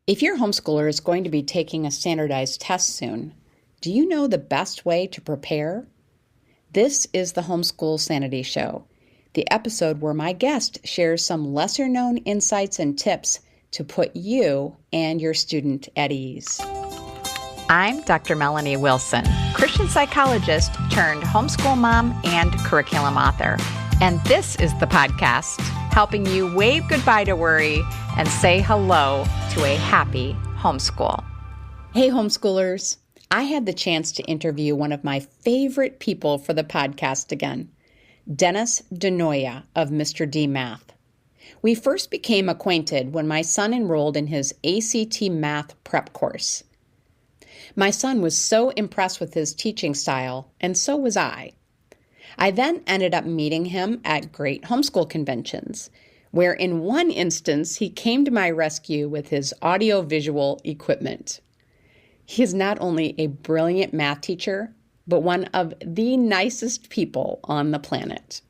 If your homeschooler is going to be taking a standardized test soon, do you know the best way to prepare? This is the Homeschool Sanity Show, the episode where my guest shares some lesser known insights and tips to put you and your student at ease. I'm Dr. Melanie Wilson, Christian psychologist turned homeschool mom and curriculum author. And this is the podcast helping you wave goodbye to worry and say hello to a happy homeschool. Hey, homeschoolers. I had the chance to interview one of my favorite people for the podcast again, Dennis DeNoia of Mr. D Math. We first became acquainted when my son enrolled in his ACT Math prep course. My son was so impressed with his teaching style, and so was I. I then ended up meeting him at great homeschool conventions, where in one instance he came to my rescue with his audio-visual equipment. He is not only a brilliant math teacher, but one of the nicest people on the planet.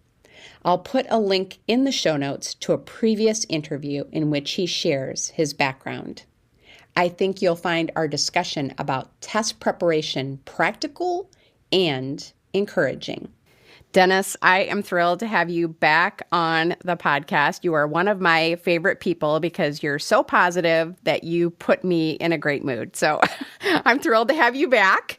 I'll put a link in the show notes to a previous interview in which he shares his background. I think you'll find our discussion about test preparation practical and encouraging. Dennis, I am thrilled to have you back on the podcast. You are one of my favorite people because you're so positive that you put me in a great mood. So I'm thrilled to have you back.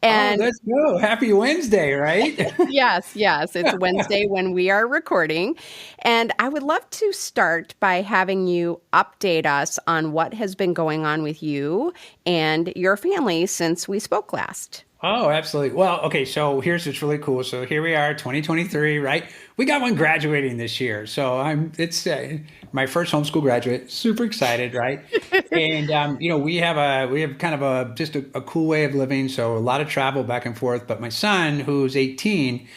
And let's go. Happy Wednesday, right? Yes. It's Wednesday when we are recording. And I would love to start by having you update us on what has been going on with you and your family since we spoke last. Oh, absolutely. Well, okay, so here's what's really cool. So here we are, 2023, right? We got one graduating this year. So it's my first homeschool graduate. Super excited, right? And we have kind of just a cool way of living. So a lot of travel back and forth. But my son, who's 18,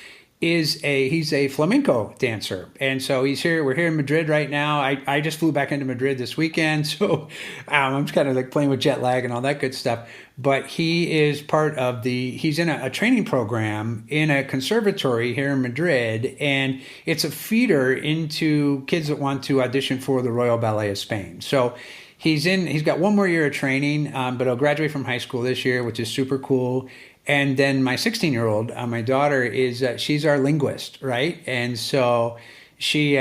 he's a flamenco dancer. And so he's here. We're here in Madrid right now. I just flew back into Madrid this weekend. So I'm kind of like playing with jet lag and all that good stuff. But he is he's in a training program in a conservatory here in Madrid. And it's a feeder into kids that want to audition for the Royal Ballet of Spain. So he's got one more year of training, but he'll graduate from high school this year, which is super cool. And then my 16-year-old, my daughter, she's our linguist, right? And so she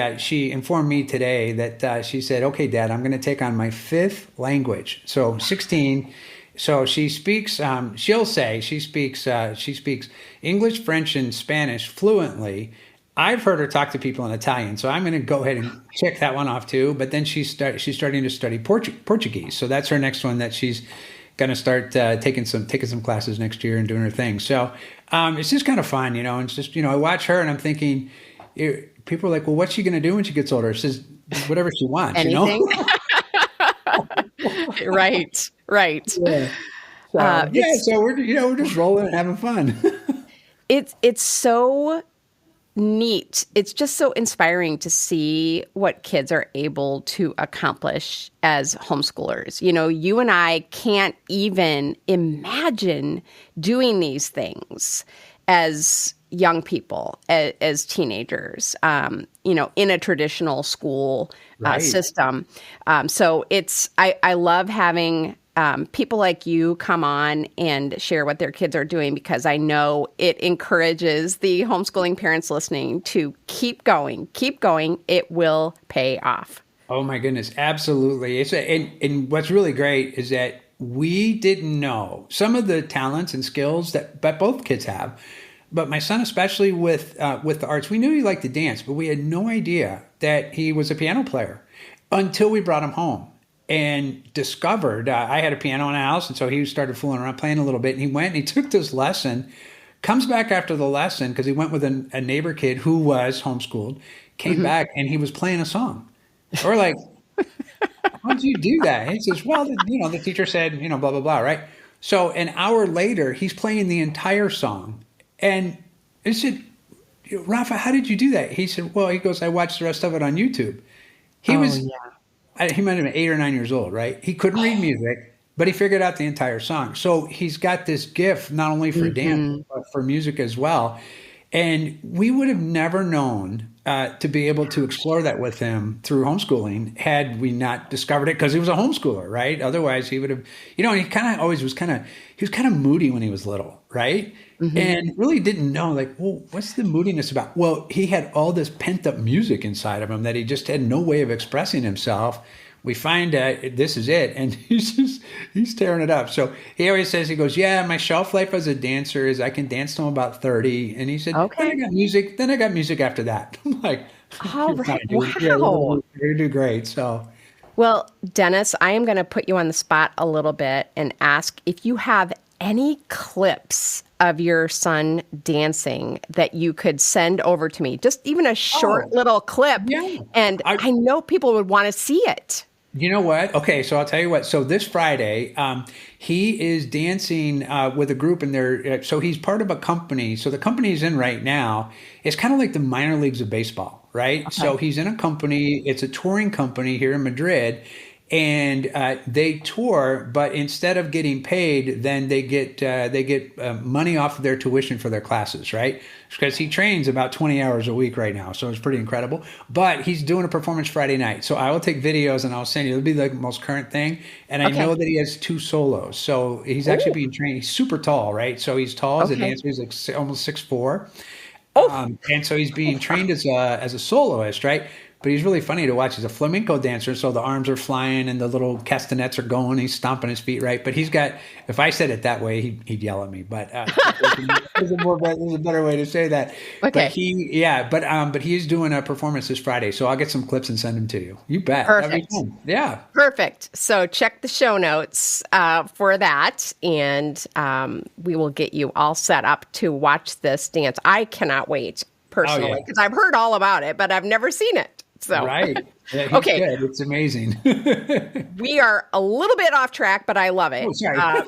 informed me today that she said, "Okay, Dad, I'm going to take on my fifth language." So 16. So she speaks. She speaks English, French, and Spanish fluently. I've heard her talk to people in Italian, so I'm going to go ahead and check that one off too. But then she's starting to study Portuguese. So that's her next one that she's going to start taking some classes next year and doing her thing. So it's just kind of fun, and it's just, I watch her and I'm thinking, people are like, well, what's she going to do when she gets older? She says, whatever she wants, Anything? Right. Yeah. So we're just rolling and having fun. It's so neat. It's just so inspiring to see what kids are able to accomplish as homeschoolers. You and I can't even imagine doing these things as young people, as teenagers, in a traditional school system. So I love having people like you come on and share what their kids are doing, because I know it encourages the homeschooling parents listening to keep going. It will pay off. Oh my goodness. Absolutely. And what's really great is that we didn't know some of the talents and skills that both kids have. But my son, especially with the arts, we knew he liked to dance, but we had no idea that he was a piano player until we brought him home and discovered I had a piano in the house. And so he started fooling around, playing a little bit. And he went and he took this lesson, comes back after the lesson because he went with a neighbor kid who was homeschooled, came back and he was playing a song. We're like, how did you do that? He says, well, the teacher said, blah, blah, blah, right? So an hour later, he's playing the entire song. And I said, Rafa, how did you do that? He said, well, I watched the rest of it on YouTube. He might have been 8 or 9 years old, right? He couldn't read music, but he figured out the entire song. So he's got this gift, not only for dance, but for music as well. And we would have never known to be able to explore that with him through homeschooling had we not discovered it because he was a homeschooler, right? Otherwise, he would have, he kind of always was he was kind of moody when he was little, right? And really didn't know, like, well, what's the moodiness about? Well, he had all this pent up music inside of him that he just had no way of expressing himself. We find that this is it, and he's tearing it up. So he always says, he goes, yeah, my shelf life as a dancer is I can dance till I'm about 30. And he said, Okay. then I got music after that. I'm like, All you're fine, right. dude. Yeah, Wow. you're gonna do great. So Well, Dennis, I am going to put you on the spot a little bit and ask if you have any clips of your son dancing that you could send over to me. Just even a short Oh, little clip. yeah. And I know people would want to see it. You know what? Okay, so I'll tell you what. So this Friday, he is dancing with a group, and so he's part of a company. So the company he's in right now is kind of like the minor leagues of baseball, right? So he's in a company. It's a touring company here in Madrid, and they tour. But instead of getting paid, then they get money off of their tuition for their classes, right? Because he trains about 20 hours a week right now. So it's pretty incredible. But he's doing a performance Friday night. So I will take videos and I'll send you. It'll be like the most current thing. And I know that he has 2 solos. So he's actually being trained. He's super tall, right? So he's tall as a dancer. He's like almost 6'4". And so he's being trained as a soloist, right? But he's really funny to watch. He's a flamenco dancer, so the arms are flying and the little castanets are going. He's stomping his feet, right? But he's got, if I said it that way, he'd yell at me. But there's a better way to say that. Okay. But he's doing a performance this Friday, so I'll get some clips and send them to you. You bet. Perfect. That'd be fun. Yeah. Perfect. So check the show notes for that, and we will get you all set up to watch this dance. I cannot wait, personally, because I've heard all about it, but I've never seen it. So. Right. Yeah, he's Okay. good. It's amazing. We are a little bit off track, but I love it. Oh, sorry.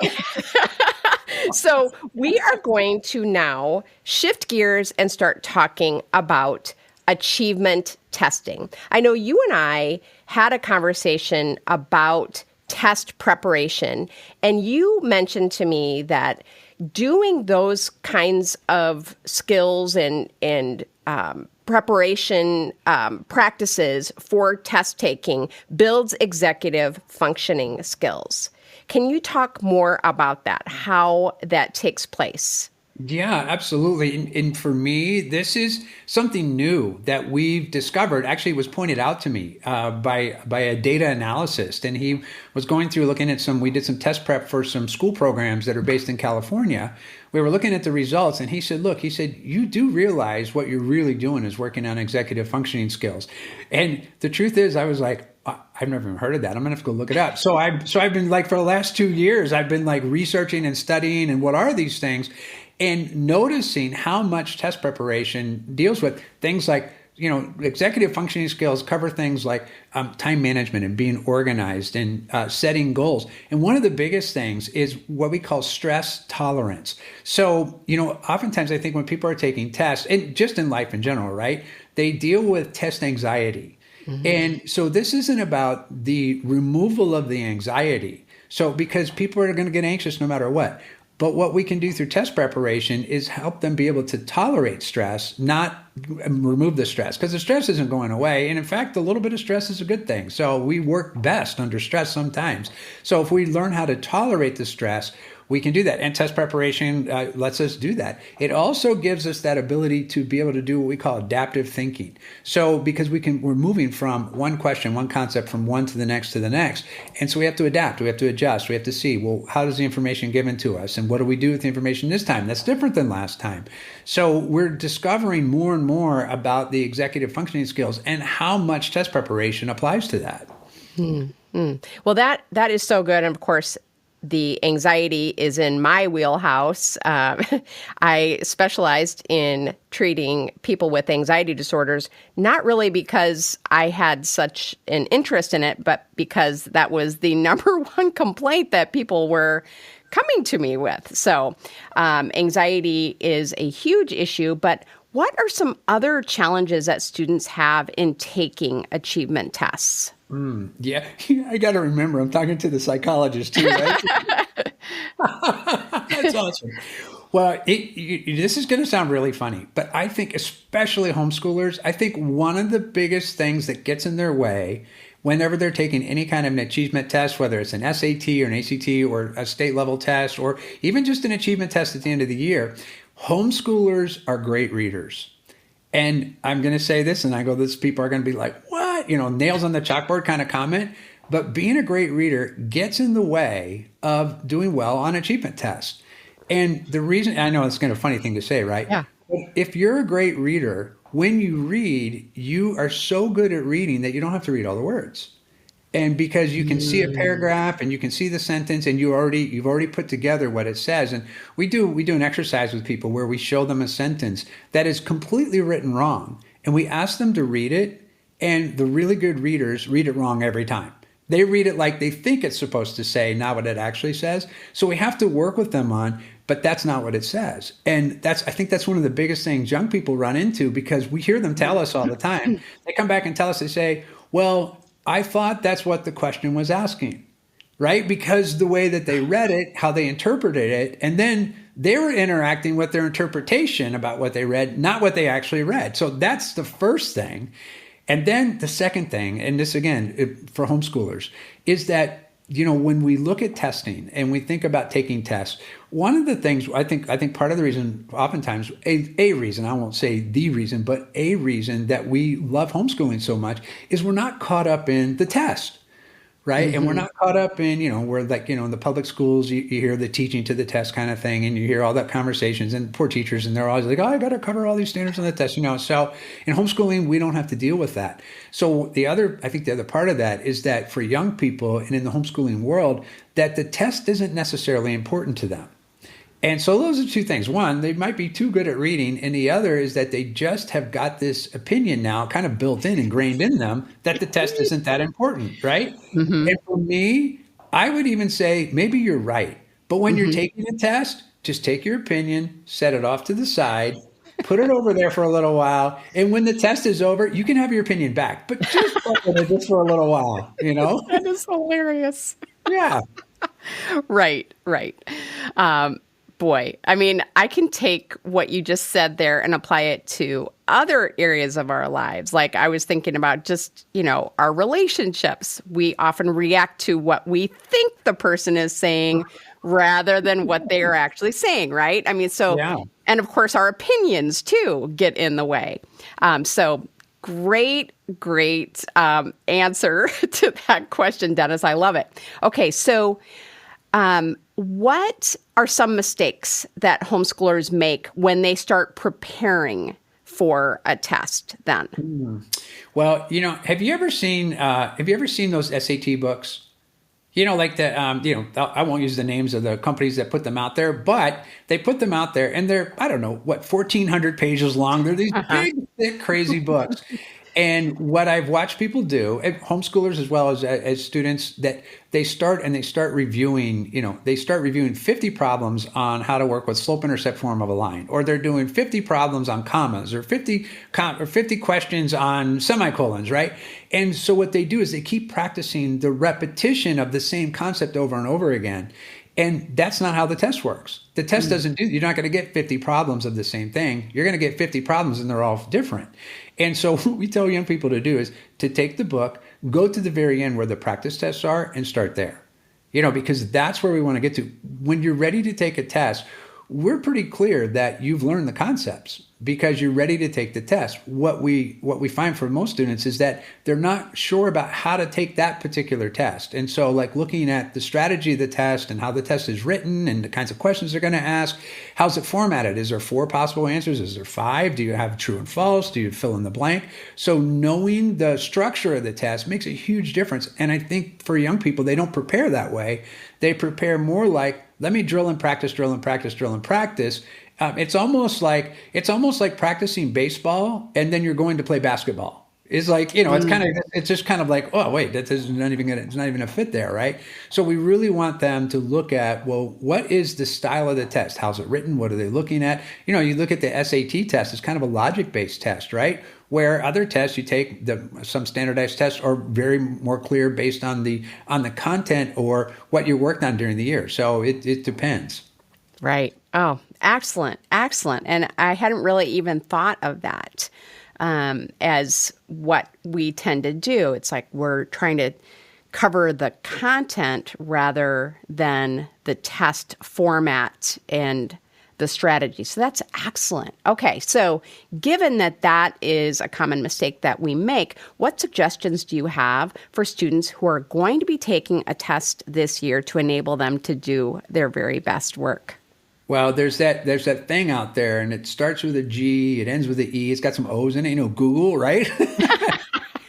So we are going to now shift gears and start talking about achievement testing. I know you and I had a conversation about test preparation, and you mentioned to me that doing those kinds of skills and preparation practices for test taking builds executive functioning skills. Can you talk more about that, how that takes place? Yeah, absolutely. And for me, this is something new that we've discovered. Actually, it was pointed out to me by a data analyst, and he was going through looking at we did some test prep for some school programs that are based in California. We were looking at the results, and he said, look, you do realize what you're really doing is working on executive functioning skills. And the truth is, I was like, I've never even heard of that. I'm gonna have to go look it up. So I've been like, for the last 2 years, I've been like researching and studying and what are these things, and noticing how much test preparation deals with things like, executive functioning skills cover things like time management and being organized and setting goals. And one of the biggest things is what we call stress tolerance. So, oftentimes I think when people are taking tests, and just in life in general, right, they deal with test anxiety. Mm-hmm. And so this isn't about the removal of the anxiety. So because people are going to get anxious no matter what. But what we can do through test preparation is help them be able to tolerate stress, not remove the stress, because the stress isn't going away. And in fact, a little bit of stress is a good thing. So we work best under stress sometimes. So if we learn how to tolerate the stress, we can do that. And test preparation lets us do that. It also gives us that ability to be able to do what we call adaptive thinking. So because we're moving from one question, one concept, from one to the next. And so we have to adapt, we have to adjust, we have to see, well, how does the information given to us? And what do we do with the information this time? That's different than last time. So we're discovering more and more about the executive functioning skills and how much test preparation applies to that. Well, that is so good. And of course, the anxiety is in my wheelhouse. I specialized in treating people with anxiety disorders, not really because I had such an interest in it, but because that was the number one complaint that people were coming to me with. So anxiety is a huge issue, but what are some other challenges that students have in taking achievement tests? Yeah, I got to remember, I'm talking to the psychologist too, right? That's awesome. Well, this is going to sound really funny, but I think especially homeschoolers, I think one of the biggest things that gets in their way whenever they're taking any kind of an achievement test, whether it's an SAT or an ACT or a state level test, or even just an achievement test at the end of the year, homeschoolers are great readers. And I'm going to say this, and I go, this people are going to be like, what? Nails on the chalkboard kind of comment. But being a great reader gets in the way of doing well on achievement tests. And the reason, I know it's kind of a funny thing to say, right? Yeah. But if you're a great reader, when you read, you are so good at reading that you don't have to read all the words. And because you can see a paragraph and you can see the sentence and you've already put together what it says. And we do an exercise with people where we show them a sentence that is completely written wrong. And we ask them to read it. And the really good readers read it wrong every time. They read it like they think it's supposed to say, not what it actually says. So we have to work with them on, but that's not what it says. And I think that's one of the biggest things young people run into, because we hear them tell us all the time. They come back and tell us, they say, well, I thought that's what the question was asking, right? Because the way that they read it, how they interpreted it, and then they were interacting with their interpretation about what they read, not what they actually read. So that's the first thing. And then the second thing, and this again, for homeschoolers, is that, when we look at testing and we think about taking tests, one of the things I think part of the reason, oftentimes a reason, I won't say the reason, but a reason that we love homeschooling so much is we're not caught up in the test. Right. Mm-hmm. And we're not caught up in, we're like, in the public schools, you hear the teaching to the test kind of thing, and you hear all that conversations, and poor teachers, and they're always like, oh, I got to cover all these standards on the test, So in homeschooling, we don't have to deal with that. So I think the other part of that is that for young people and in the homeschooling world, that the test isn't necessarily important to them. And so those are two things. One, they might be too good at reading. And the other is that they just have got this opinion now kind of built in, ingrained in them, that the test isn't that important, right? Mm-hmm. And for me, I would even say, maybe you're right. But when you're taking a test, just take your opinion, set it off to the side, put it over there for a little while. And when the test is over, you can have your opinion back. But just for a little while, That is hilarious. Yeah. Right. Boy, I mean, I can take what you just said there and apply it to other areas of our lives. Like I was thinking about just, our relationships. We often react to what we think the person is saying rather than what they are actually saying, right? I mean, And of course, our opinions too get in the way. So great answer to that question, Dennis. I love it. Okay, so what are some mistakes that homeschoolers make when they start preparing for a test then? Well, have you ever seen those SAT books? Like I won't use the names of the companies that put them out there, but they put them out there and they're, 1,400 pages long. They're these big, thick, crazy books. And what I've watched people do, homeschoolers as well as students, that they start reviewing, they start reviewing 50 problems on how to work with slope-intercept form of a line, or they're doing 50 problems on commas, or 50 questions on semicolons, right? And so what they do is they keep practicing the repetition of the same concept over and over again. And that's not how the test works. The test doesn't you're not going to get 50 problems of the same thing. You're going to get 50 problems and they're all different. And so what we tell young people to do is to take the book, go to the very end where the practice tests are, and start there. Because that's where we want to get to. When you're ready to take a test, we're pretty clear that you've learned the concepts because you're ready to take the test. What we find for most students is that they're not sure about how to take that particular test. And so like looking at the strategy of the test and how the test is written and the kinds of questions they're going to ask, how's it formatted? Is there 4 possible answers? Is there 5? Do you have true and false? Do you fill in the blank? So knowing the structure of the test makes a huge difference. And I think for young people, they don't prepare that way. They prepare more like, let me drill and practice. It's almost like practicing baseball and then you're going to play basketball. It's like, it's just kind of like, oh, wait, it's not even a fit there, right? So we really want them to look at, well, what is the style of the test? How's it written? What are they looking at? You look at the SAT test, it's kind of a logic-based test, right? Where other tests you take, some standardized tests are very more clear based on the content or what you worked on during the year. So it depends. Right. Oh, excellent. Excellent. And I hadn't really even thought of that as what we tend to do. It's like we're trying to cover the content rather than the test format and the strategy. So that's excellent. Okay. So given that that is a common mistake that we make, what suggestions do you have for students who are going to be taking a test this year to enable them to do their very best work? Well, there's that thing out there, and it starts with a G, it ends with an E, it's got some O's in it, Google, right?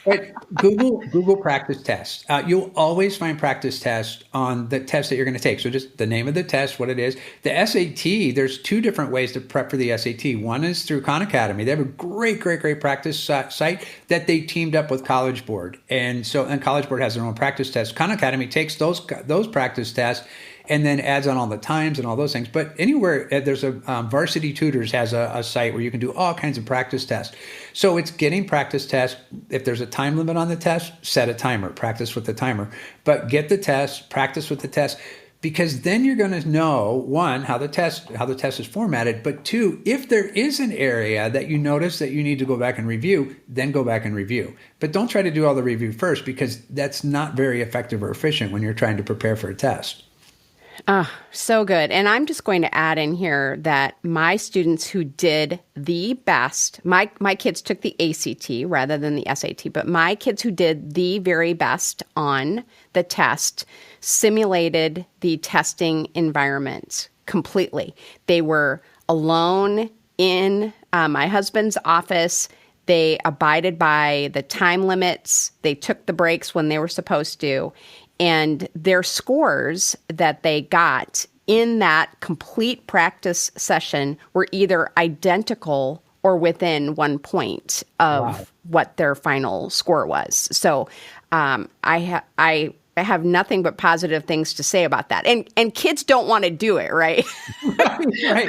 But Google practice tests. You'll always find practice tests on the test that you're going to take. So just the name of the test, what it is. The SAT, there's two different ways to prep for the SAT. One is through Khan Academy. They have a great practice site that they teamed up with College Board. And College Board has their own practice tests. Khan Academy takes those practice tests and then adds on all the times and all those things. But anywhere, there's Varsity Tutors has a site where you can do all kinds of practice tests. So it's getting practice tests. If there's a time limit on the test, set a timer, practice with the timer. But get the test, practice with the test, because then you're going to know, one, how the test is formatted, but two, if there is an area that you notice that you need to go back and review, then go back and review. But don't try to do all the review first, because that's not very effective or efficient when you're trying to prepare for a test. So good. And I'm just going to add in here that my students who did the best, my kids took the ACT rather than the SAT, but my kids who did the very best on the test simulated the testing environment completely. They were alone in my husband's office. They abided by the time limits. They took the breaks when they were supposed to. And their scores that they got in that complete practice session were either identical or within 1 point of what their final score was. So I have nothing but positive things to say about that. And kids don't want to do it, right? Right.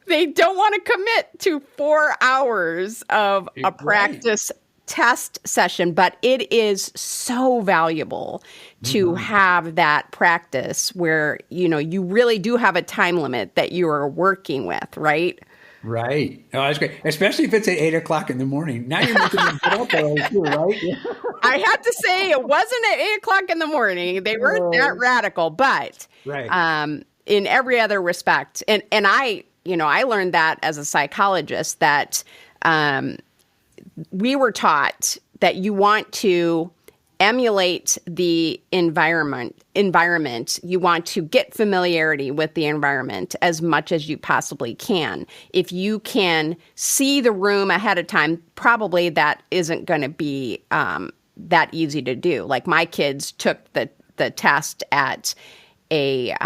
They don't want to commit to 4 hours of a practice test session, but it is so valuable to have that practice where, you really do have a time limit that you are working with, right? Right. Oh, that's great. Especially if it's at 8 o'clock in the morning. Now you're making them get up early too, right? I have to say it wasn't at 8 o'clock in the morning. They weren't that radical, but in every other respect. And I learned that as a psychologist that we were taught that you want to emulate the environment. You want to get familiarity with the environment as much as you possibly can. If you can see the room ahead of time, probably that isn't going to be that easy to do. Like my kids took the test at a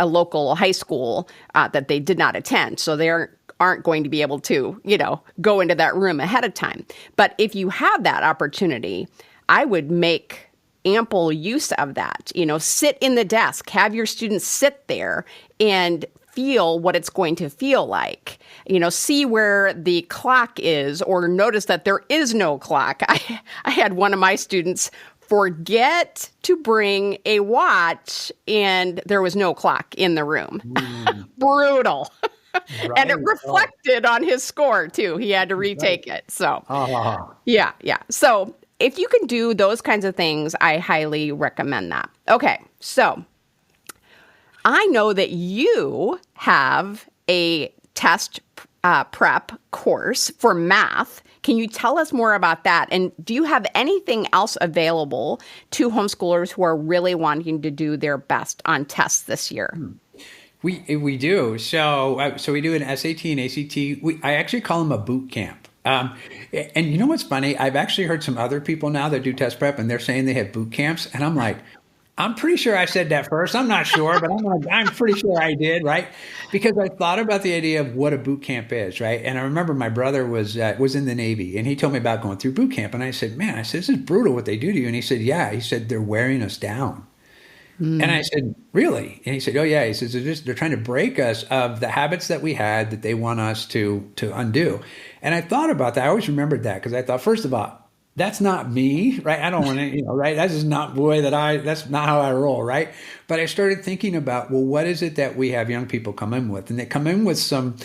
local high school that they did not attend, so they aren't going to be able to, go into that room ahead of time. But if you have that opportunity, I would make ample use of that. Sit in the desk, have your students sit there and feel what it's going to feel like. See where the clock is, or notice that there is no clock. I had one of my students forget to bring a watch and there was no clock in the room. Brutal. Right. And it reflected on his score too. He had to retake it. So, yeah. So if you can do those kinds of things, I highly recommend that. Okay. So I know that you have a test prep course for math. Can you tell us more about that? And do you have anything else available to homeschoolers who are really wanting to do their best on tests this year? We do. So we do an SAT and ACT. I actually call them a boot camp. And you know what's funny? I've actually heard some other people now that do test prep, and they're saying they have boot camps. And I'm like, I'm pretty sure I said that first. I'm not sure, but I'm pretty sure I did, right? Because I thought about the idea of what a boot camp is, right? And I remember my brother was in the Navy, and he told me about going through boot camp. And I said, man, this is brutal what they do to you. And he said, yeah. He said, they're wearing us down. And I said, really? And he said, oh, yeah. He says, they're trying to break us of the habits that we had that they want us to undo. And I thought about that. I always remembered that because I thought, first of all, that's not me, right? I don't want to, right? That's just not the way that's not how I roll, right? But I started thinking about, well, what is it that we have young people come in with? And they come in with some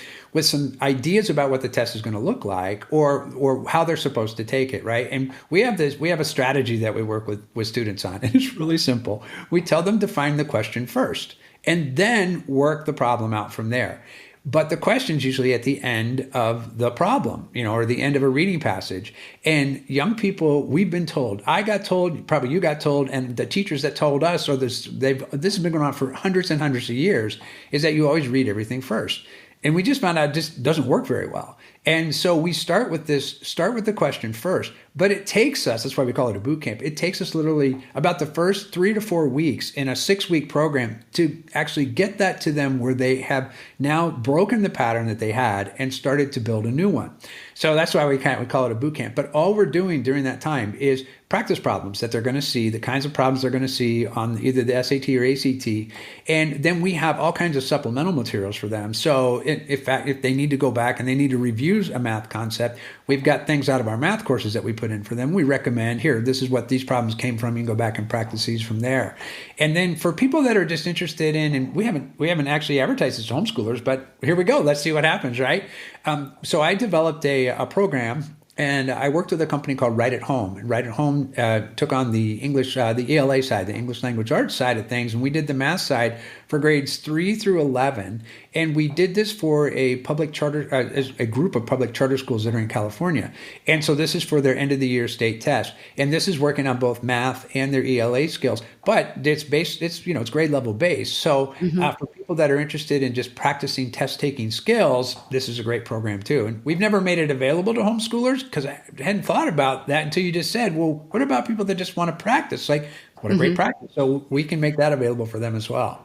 ideas about what the test is going to look like, or how they're supposed to take it, right? And we have a strategy that we work with students on, and it's really simple. We tell them to find the question first, and then work the problem out from there. But the question's usually at the end of the problem, or the end of a reading passage. And young people, we've been told, I got told, probably you got told, and the teachers that told us, this has been going on for hundreds and hundreds of years, is that you always read everything first. And we just found out it just doesn't work very well. And so we start with the question first, but it takes us, that's why we call it a boot camp. It takes us literally about the first 3 to 4 weeks in a 6-week program to actually get that to them where they have now broken the pattern that they had and started to build a new one. So that's why we call it a boot camp. But all we're doing during that time is practice problems that they're going to see, the kinds of problems they're going to see on either the SAT or ACT. And then we have all kinds of supplemental materials for them. So if they need to go back and they need to review a math concept, we've got things out of our math courses that we put in for them. We recommend, here, this is what these problems came from. You can go back and practice these from there. And then for people that are just interested in, and we haven't actually advertised this to homeschoolers, but here we go. Let's see what happens, right? So I developed a program. And I worked with a company called Write at Home. And Write at Home took on the English, the ELA side, the English language arts side of things. And we did the math side for grades 3 through 11. And we did this for a group of public charter schools that are in California. And so this is for their end of the year state test. And this is working on both math and their ELA skills. But it's grade level based. So for people that are interested in just practicing test taking skills, this is a great program too. And we've never made it available to homeschoolers because I hadn't thought about that until you just said, well, what about people that just want to practice? Like, what a great practice. So we can make that available for them as well.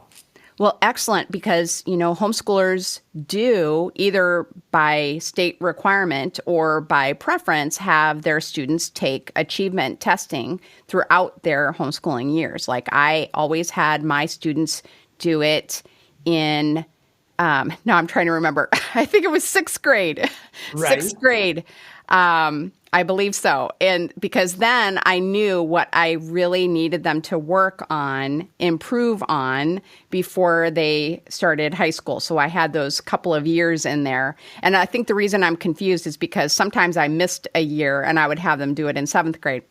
Well, excellent, because, homeschoolers do, either by state requirement or by preference, have their students take achievement testing throughout their homeschooling years. Like, I always had my students do it in, now I'm trying to remember, I think it was 6th grade. Right. 6th grade. I believe so. And because then I knew what I really needed them to work on, improve on before they started high school. So I had those couple of years in there. And I think the reason I'm confused is because sometimes I missed a year and I would have them do it in 7th grade.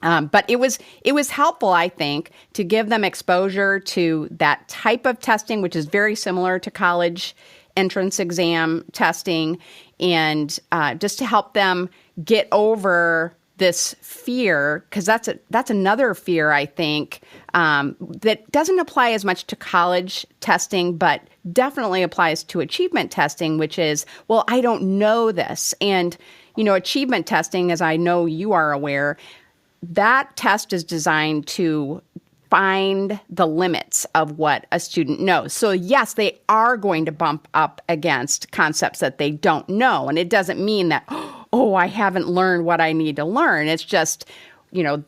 But it was helpful, I think, to give them exposure to that type of testing, which is very similar to college entrance exam testing, and just to help them get over this fear, because that's another fear, I think, that doesn't apply as much to college testing, but definitely applies to achievement testing, which is, well, I don't know this. And, achievement testing, as I know you are aware, that test is designed to find the limits of what a student knows. So yes, they are going to bump up against concepts that they don't know. And it doesn't mean that, oh, I haven't learned what I need to learn. It's just,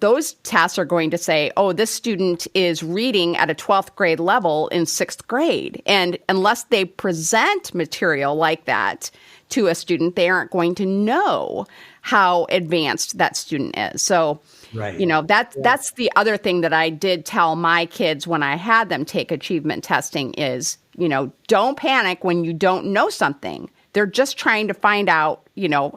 those tests are going to say, oh, this student is reading at a 12th grade level in 6th grade. And unless they present material like that to a student, they aren't going to know how advanced that student is. So, right. That's the other thing that I did tell my kids when I had them take achievement testing is, don't panic when you don't know something. They're just trying to find out,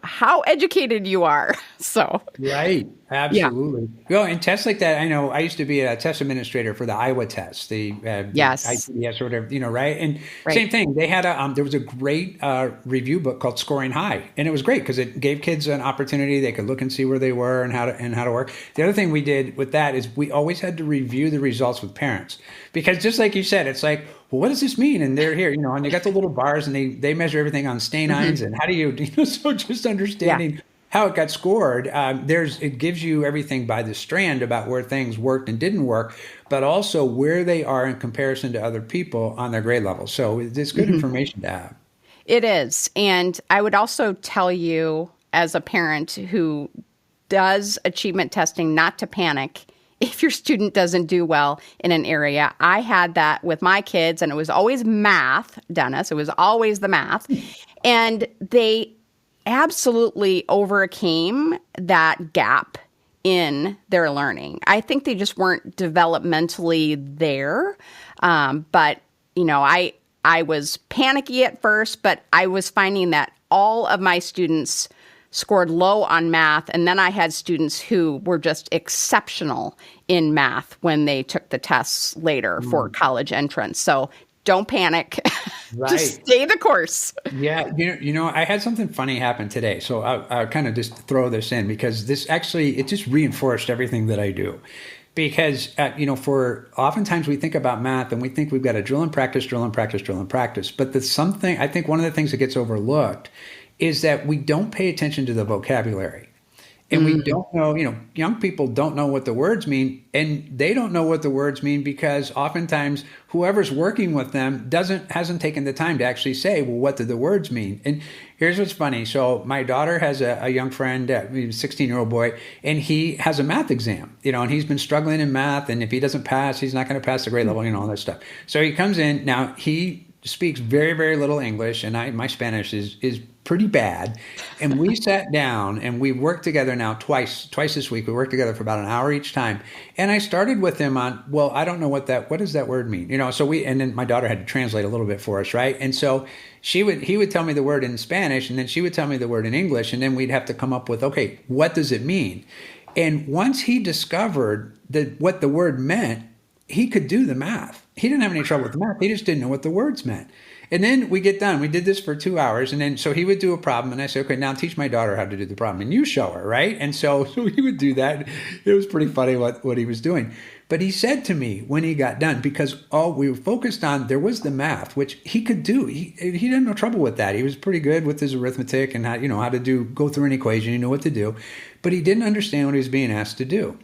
how educated you are. So, right. Absolutely. Yeah. And tests like that, I know I used to be a test administrator for the Iowa test, the yes, ITS or whatever, right? And same thing. They had there was a great review book called Scoring High, and it was great because it gave kids an opportunity. They could look and see where they were and how to work. The other thing we did with that is we always had to review the results with parents, because just like you said, it's like, well, what does this mean? And they're here, and they got the little bars and they measure everything on Stanines, and how do you, so just understanding how it got scored. It gives you everything by the strand about where things worked and didn't work, but also where they are in comparison to other people on their grade level. So it's good information to have. It is. And I would also tell you, as a parent who does achievement testing, not to panic if your student doesn't do well in an area. I had that with my kids, and it was always math, Dennis. It was always the math. And they absolutely overcame that gap in their learning. I think they just weren't developmentally there. But, I was panicky at first, but I was finding that all of my students scored low on math. And then I had students who were just exceptional in math when they took the tests later for college entrance. So don't panic. Right. Just stay the course. Yeah, I had something funny happen today, so I'll kind of just throw this in because this actually, it just reinforced everything that I do. Because, for oftentimes we think about math and we think we've got to drill and practice, drill and practice, drill and practice. But I think one of the things that gets overlooked is that we don't pay attention to the vocabulary. And we don't know, young people don't know what the words mean, and they don't know what the words mean because oftentimes whoever's working with them hasn't taken the time to actually say, well, what do the words mean? And here's what's funny. So my daughter has a young friend, a 16-year-old boy, and he has a math exam, and he's been struggling in math. And if he doesn't pass, he's not going to pass the grade level, all that stuff. So he comes in. Now, he speaks very, very little English, and my Spanish is pretty bad. And we sat down and we worked together now twice this week. We worked together for about an hour each time. And I started with him on, well, I don't know what does that word mean? And then my daughter had to translate a little bit for us, right? And so he would tell me the word in Spanish, and then she would tell me the word in English, and then we'd have to come up with, okay, what does it mean? And once he discovered what the word meant, he could do the math. He didn't have any trouble with the math. He just didn't know what the words meant. And then we get done. We did this for 2 hours. And then so he would do a problem. And I said, okay, now teach my daughter how to do the problem. And you show her, right? And so he would do that. It was pretty funny what he was doing. But he said to me when he got done, because all we were focused on, there was the math, which he could do. He had no trouble with that. He was pretty good with his arithmetic and how to go through an equation. He knew what to do. But he didn't understand what he was being asked to do.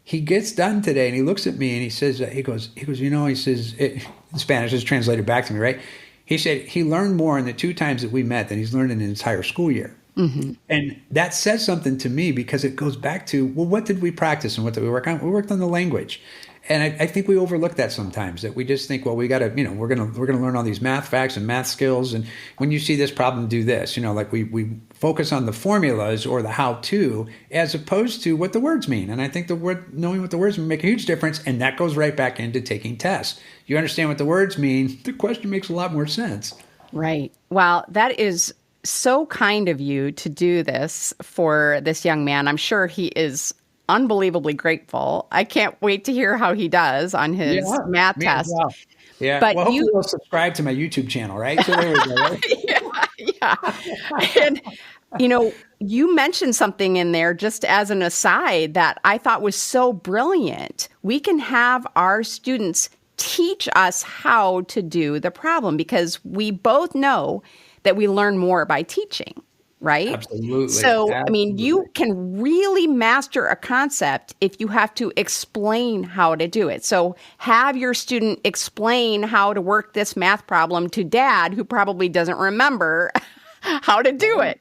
He gets done today and he looks at me and he says, in Spanish is translated back to me, right? He said he learned more in the 2 times that we met than he's learned in an entire school year. Mm-hmm. And that says something to me because it goes back to, well, what did we practice and what did we work on? We worked on the language. And I think we overlook that sometimes, that we just think, well, we got to, we're going to learn all these math facts and math skills. And when you see this problem, do this, like we focus on the formulas or the how-to as opposed to what the words mean. And I think knowing what the words mean make a huge difference. And that goes right back into taking tests. You understand what the words mean, the question makes a lot more sense. Right. Well, that is so kind of you to do this for this young man. I'm sure he is unbelievably grateful. I can't wait to hear how he does on his math test. Well. Yeah, but hopefully you'll subscribe to my YouTube channel, right? So there we go. Right? yeah. And, you mentioned something in there just as an aside that I thought was so brilliant. We can have our students teach us how to do the problem because we both know that we learn more by teaching. Right? Absolutely. So, Absolutely. You can really master a concept if you have to explain how to do it. So have your student explain how to work this math problem to dad, who probably doesn't remember how to do it,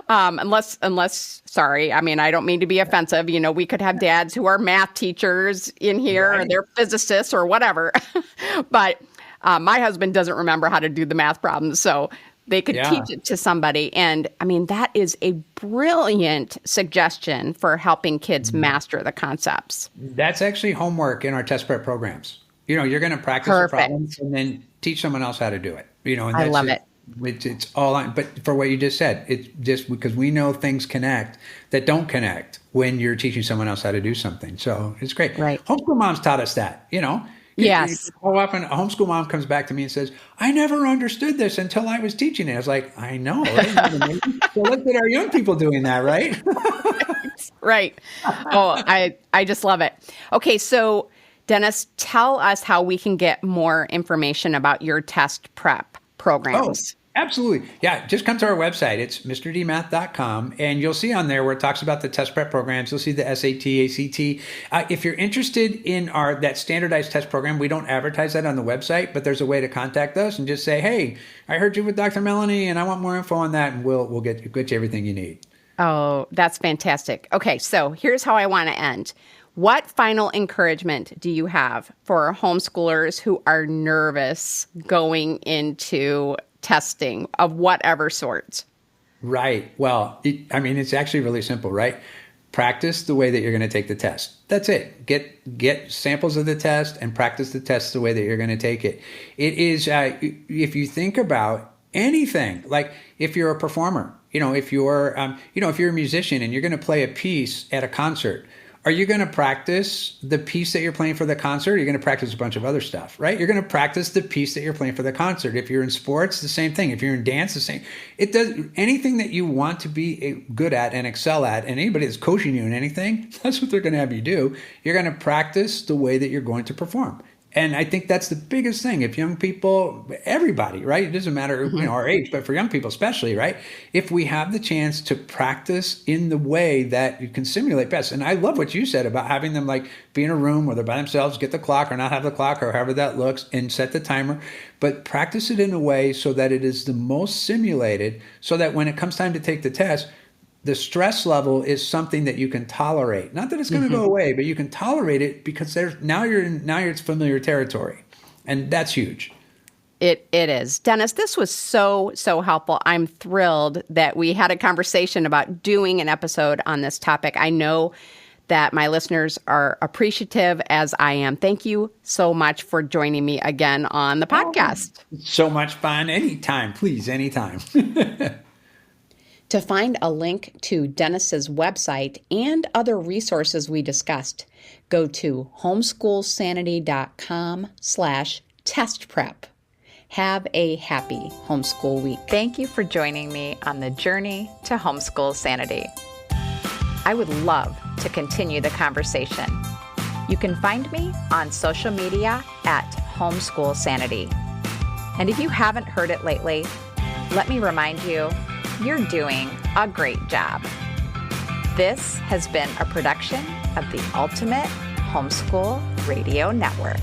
unless, sorry, I don't mean to be offensive. We could have dads who are math teachers in here, right, or they're physicists or whatever. But my husband doesn't remember how to do the math problems. So they could teach it to somebody. And that is a brilliant suggestion for helping kids master the concepts. That's actually homework in our test prep programs. You're going to practice the problems and then teach someone else how to do it. And I love it. It's all on, but for what you just said, it's just because we know things connect that don't connect when you're teaching someone else how to do something. So it's great. Right. Homeschool moms taught us that, Yes. How often a homeschool mom comes back to me and says, I never understood this until I was teaching it. I was like, I know. Right? So look at our young people doing that, right? Right. Oh, I just love it. Okay, so Dennis, tell us how we can get more information about your test prep programs. Oh, absolutely. Yeah, just come to our website. It's mrdmath.com, and you'll see on there where it talks about the test prep programs. You'll see the SAT, ACT. If you're interested in that standardized test program, we don't advertise that on the website, but there's a way to contact us and just say, hey, I heard you with Dr. Melanie, and I want more info on that, and we'll get you everything you need. Oh, that's fantastic. Okay, so here's how I want to end. What final encouragement do you have for homeschoolers who are nervous going into testing of whatever sorts? Right. Well, it's actually really simple, right? Practice the way that you're going to take the test. That's it. Get samples of the test and practice the test the way that you're going to take it. It is, if you think about anything, like if you're a performer, if you're a musician and you're going to play a piece at a concert, are you going to practice the piece that you're playing for the concert? Or are you going to practice a bunch of other stuff, right? You're going to practice the piece that you're playing for the concert. If you're in sports, the same thing. If you're in dance, the same. It does anything that you want to be good at and excel at, and anybody that's coaching you in anything, that's what they're going to have you do. You're going to practice the way that you're going to perform. And I think that's the biggest thing. If young people, everybody, right? It doesn't matter, our age, but for young people especially, right? If we have the chance to practice in the way that you can simulate best. And I love what you said about having them like be in a room where they're by themselves, get the clock or not have the clock or however that looks and set the timer, but practice it in a way so that it is the most simulated so that when it comes time to take the test, the stress level is something that you can tolerate. Not that it's going to go away, but you can tolerate it because now you're in familiar territory, and that's huge. It is. Dennis, this was so helpful. I'm thrilled that we had a conversation about doing an episode on this topic. I know that my listeners are appreciative, as I am. Thank you so much for joining me again on the podcast. So much fun. Anytime, please, anytime. To find a link to Dennis's website and other resources we discussed, go to homeschoolsanity.com/test prep. Have a happy homeschool week. Thank you for joining me on the journey to homeschool sanity. I would love to continue the conversation. You can find me on social media at Homeschool Sanity. And if you haven't heard it lately, let me remind you, you're doing a great job. This has been a production of the Ultimate Homeschool Radio Network.